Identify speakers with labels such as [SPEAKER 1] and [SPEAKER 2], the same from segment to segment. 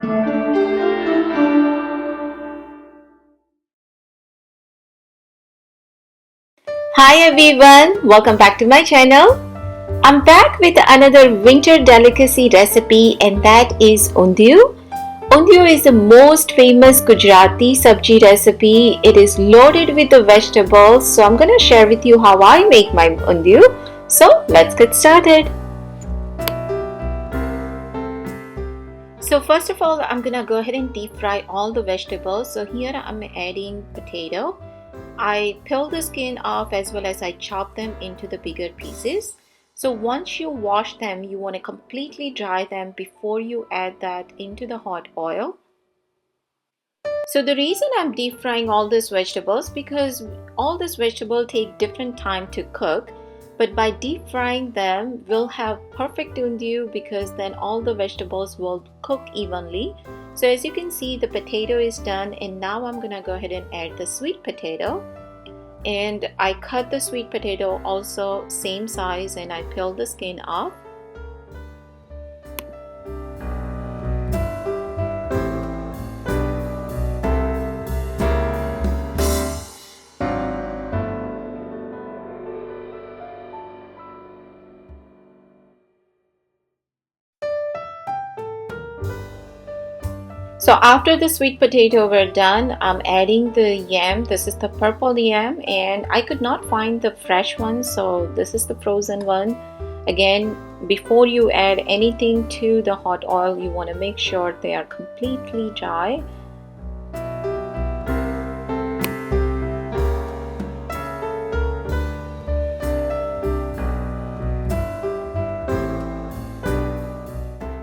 [SPEAKER 1] Hi everyone, welcome back to my channel. I'm back with another winter delicacy recipe, and that is Undhiyu. Undhiyu is the most famous Gujarati sabji recipe. It is loaded with the vegetables, so I'm gonna share with you how I make my Undhiyu. So let's get started. So first of all, I'm gonna go ahead and deep fry all the vegetables. So here I'm adding potato. I peel the skin off as well as I chop them into the bigger pieces. So once you wash them, you want to completely dry them before you add that into the hot oil. So the reason I'm deep frying all these vegetables, because all these vegetables take different time to cook, but by deep frying them we'll have perfect undhiyu, because then all the vegetables will cook evenly. So as you can see, the potato is done, and now I'm gonna go ahead and add the sweet potato. And I cut the sweet potato also same size, and I peel the skin off. So after the sweet potato were done, I'm adding the yam. This is the purple yam, and I could not find the fresh one, so this is the frozen one. Again, before you add anything to the hot oil, you want to make sure they are completely dry.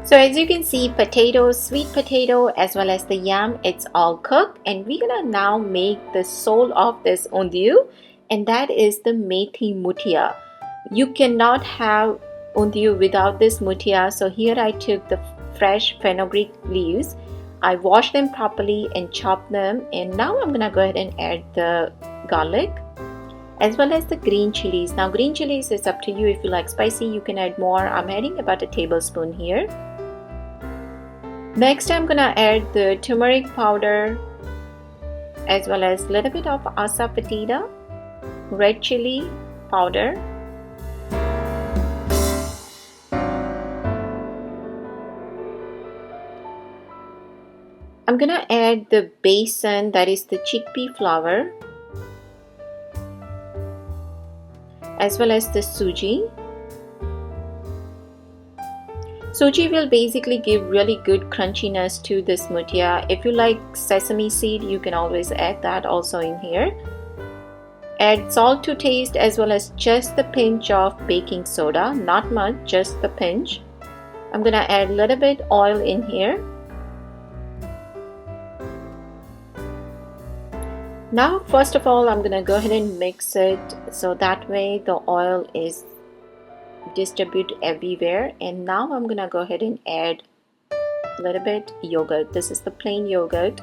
[SPEAKER 1] So as you can see, potato, sweet potato as well as the yam, it's all cooked, and we're gonna now make the soul of this undhiyu, and that is the methi mutia. You cannot have undhiyu without this mutia. So here I took the fresh fenugreek leaves, I washed them properly and chopped them, and now I'm gonna go ahead and add the garlic as well as the green chilies. Now green chilies is up to you. If you like spicy, you can add more. I'm adding about a tablespoon here. Next, I'm gonna add the turmeric powder as well as a little bit of asafoetida, red chili powder, I'm gonna add the besan, that is the chickpea flour, as well as the suji. Suji will basically give really good crunchiness to this mutia. If you like sesame seed, you can always add that also in here. Add salt to taste as well as just the pinch of baking soda, not much, just the pinch. I'm gonna add a little bit oil in here. Now first of all, I'm gonna go ahead and mix it so that way the oil is distribute everywhere. And now I'm gonna go ahead and add a little bit yogurt. This is the plain yogurt.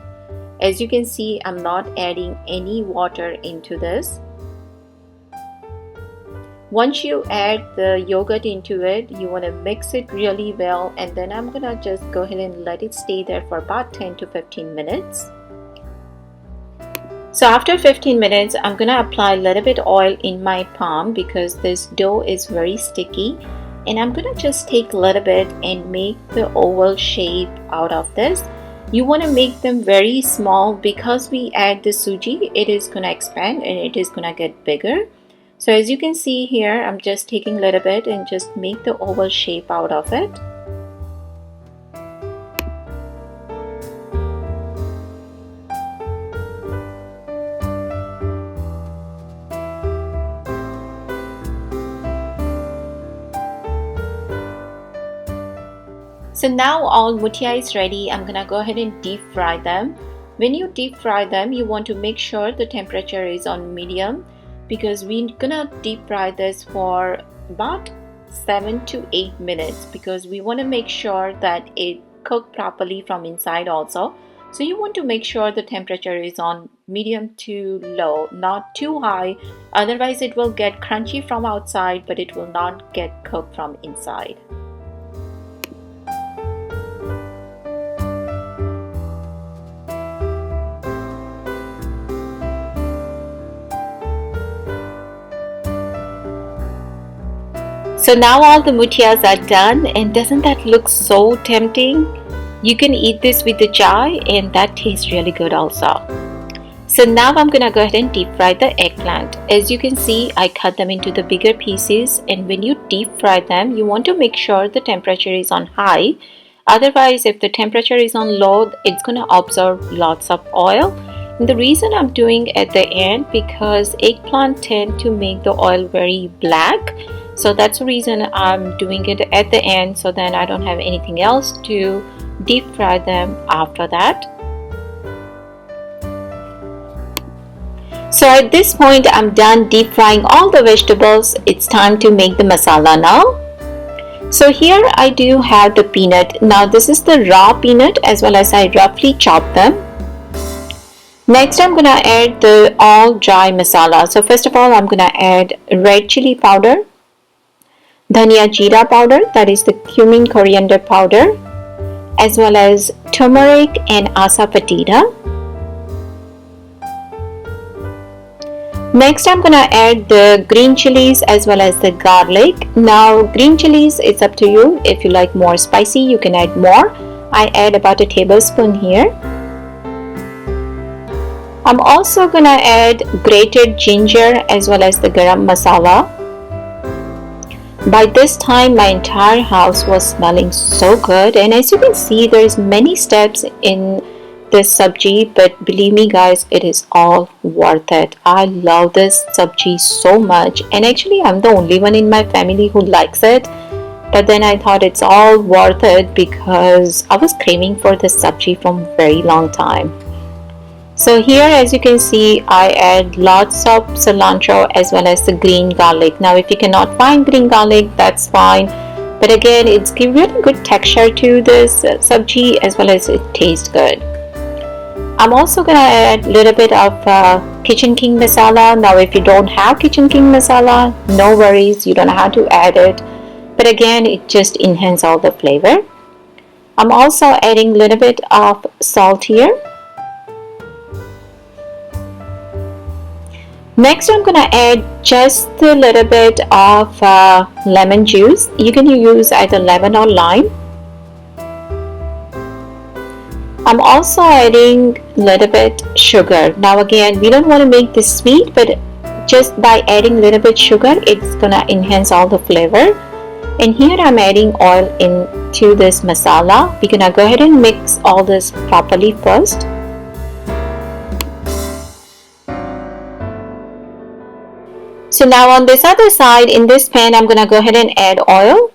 [SPEAKER 1] As you can see, I'm not adding any water into this. Once you add the yogurt into it, you want to mix it really well, and then I'm gonna just go ahead and let it stay there for about 10 to 15 minutes. So after 15 minutes, I'm gonna apply a little bit oil in my palm because this dough is very sticky, and I'm gonna just take a little bit and make the oval shape out of this. You want to make them very small because we add the suji, it is gonna expand and it is gonna get bigger. So as you can see here, I'm just taking a little bit and just make the oval shape out of it. So now all mutia is ready. I'm gonna go ahead and deep fry them. When you deep fry them, you want to make sure the temperature is on medium, because we're gonna deep fry this for about 7 to 8 minutes, because we want to make sure that it cooked properly from inside also. So you want to make sure the temperature is on medium to low, not too high, otherwise it will get crunchy from outside but it will not get cooked from inside. So now all the mutias are done, and doesn't that look so tempting? You can eat this with the chai and that tastes really good also. So now I'm gonna go ahead and deep fry the eggplant. As you can see, I cut them into the bigger pieces, and when you deep fry them, you want to make sure the temperature is on high. Otherwise, if the temperature is on low, it's gonna absorb lots of oil. And the reason I'm doing at the end, because eggplant tend to make the oil very black. So that's the reason I'm doing it at the end, so then I don't have anything else to deep fry them after that. So at this point, I'm done deep frying all the vegetables. It's time to make the masala now. So here I do have the peanut. Now this is the raw peanut, as well as I roughly chop them. Next I'm gonna add the all dry masala. So first of all, I'm gonna add red chili powder, dhania jeera powder, that is the cumin coriander powder, as well as turmeric and asafoetida. Next I'm gonna add the green chilies as well as the garlic. Now green chilies, it's up to you. If you like more spicy, you can add more. I add about a tablespoon here. I'm also gonna add grated ginger as well as the garam masala. By this time my entire house was smelling so good, and as you can see, there's many steps in this sabji, but believe me guys, it is all worth it. I love this sabji so much, and actually I'm the only one in my family who likes it, but then I thought it's all worth it because I was craving for this sabji from a very long time. So here, as you can see, I add lots of cilantro as well as the green garlic. Now if you cannot find green garlic, that's fine, but again, it's give really good texture to this sabji as well as it tastes good. I'm also gonna add a little bit of kitchen king masala. Now if you don't have kitchen king masala, no worries, you don't have to add it, but again, it just enhances all the flavor. I'm also adding a little bit of salt here. Next I'm gonna add just a little bit of lemon juice. You can use either lemon or lime. I'm also adding a little bit sugar. Now again, we don't want to make this sweet, but just by adding a little bit sugar, it's gonna enhance all the flavor. And here I'm adding oil into this masala. We're gonna go ahead and mix all this properly first. So now on this other side, in this pan, I'm gonna go ahead and add oil.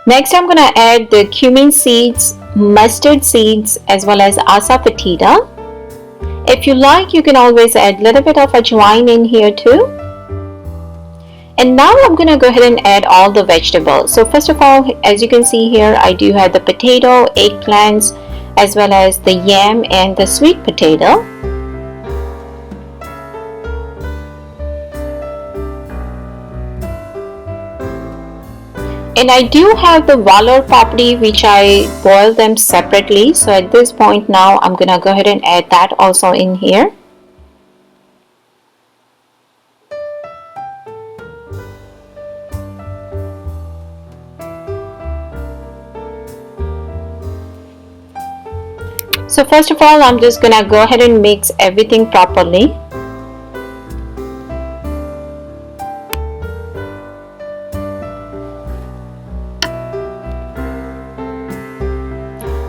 [SPEAKER 1] Next I'm gonna add the cumin seeds, mustard seeds, as well as asafoetida. If you like, you can always add a little bit of ajwain in here too. And now I'm gonna go ahead and add all the vegetables. So first of all, as you can see here, I do have the potato, eggplants, as well as the yam and the sweet potato. And I do have the valor papdi, which I boiled them separately. So at this point now, I'm gonna go ahead and add that also in here. So first of all, I'm just gonna go ahead and mix everything properly.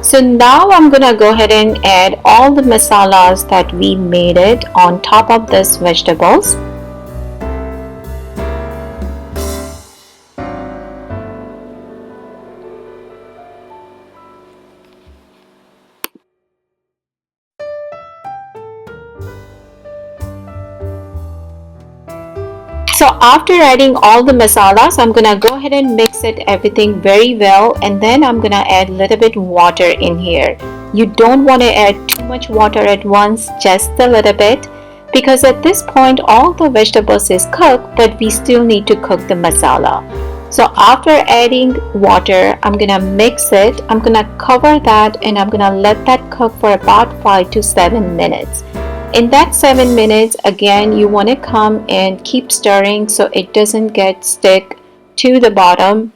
[SPEAKER 1] So now I'm gonna go ahead and add all the masalas that we made it on top of this vegetables. So after adding all the masalas, I'm gonna go ahead and mix it everything very well, and then I'm gonna add a little bit water in here. You don't want to add too much water at once, just a little bit, because at this point all the vegetables is cooked, but we still need to cook the masala. So after adding water, I'm gonna mix it, I'm gonna cover that, and I'm gonna let that cook for about 5 to 7 minutes. In that 7 minutes, again, you want to come and keep stirring so it doesn't get stick to the bottom.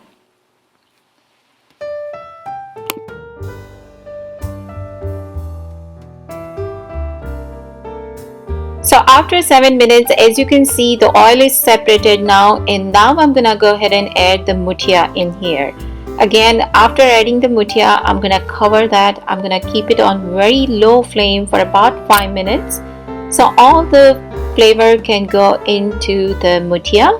[SPEAKER 1] So after 7 minutes, as you can see, the oil is separated now, and now I'm gonna go ahead and add the mutia in here. Again, after adding the mutia, I'm gonna cover that. I'm gonna keep it on very low flame for about 5 minutes, so all the flavor can go into the mutia.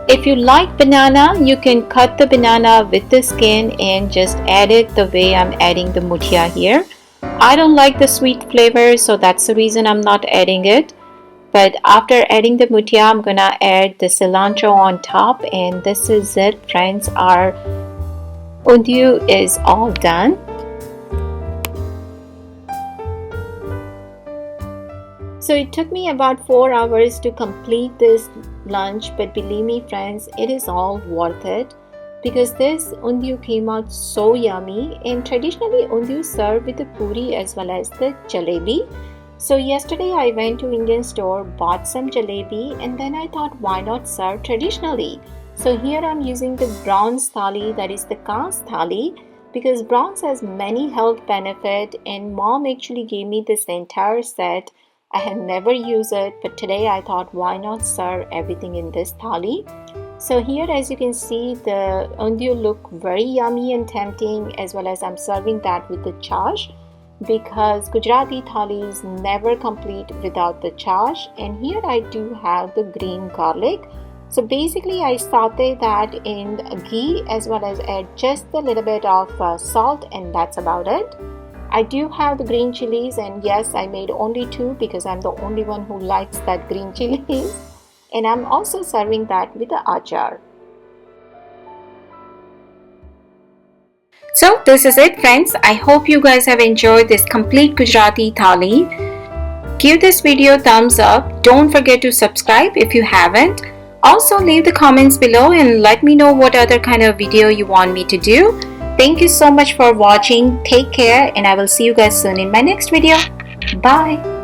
[SPEAKER 1] If you like banana, you can cut the banana with the skin and just add it the way I'm adding the mutia here. I don't like the sweet flavor, so that's the reason I'm not adding it. But after adding the mutia, I'm gonna add the cilantro on top, and this is it, friends. Our undhiyu is all done. So it took me about 4 hours to complete this lunch, but believe me, friends, it is all worth it because this undhiyu came out so yummy. And traditionally, undhiyu served with the puri as well as the jalebi. So yesterday I went to Indian store, bought some jalebi, and then I thought, why not serve traditionally? So here I'm using the bronze thali, that is the cast thali, because bronze has many health benefits, and mom actually gave me this entire set. I had never used it, but today I thought, why not serve everything in this thali? So here, as you can see, the undhiyu look very yummy and tempting, as well as I'm serving that with the chash, because Gujarati Thali is never complete without the chash. And here I do have the green garlic. So basically I saute that in ghee as well as add just a little bit of salt, and that's about it. I do have the green chilies, and yes, I made only 2 because I'm the only one who likes that green chilies. And I'm also serving that with the achar. So this is it, friends. I hope you guys have enjoyed this complete Gujarati Thali. Give this video a thumbs up. Don't forget to subscribe if you haven't. Also leave the comments below and let me know what other kind of video you want me to do. Thank you so much for watching. Take care, and I will see you guys soon in my next video. Bye.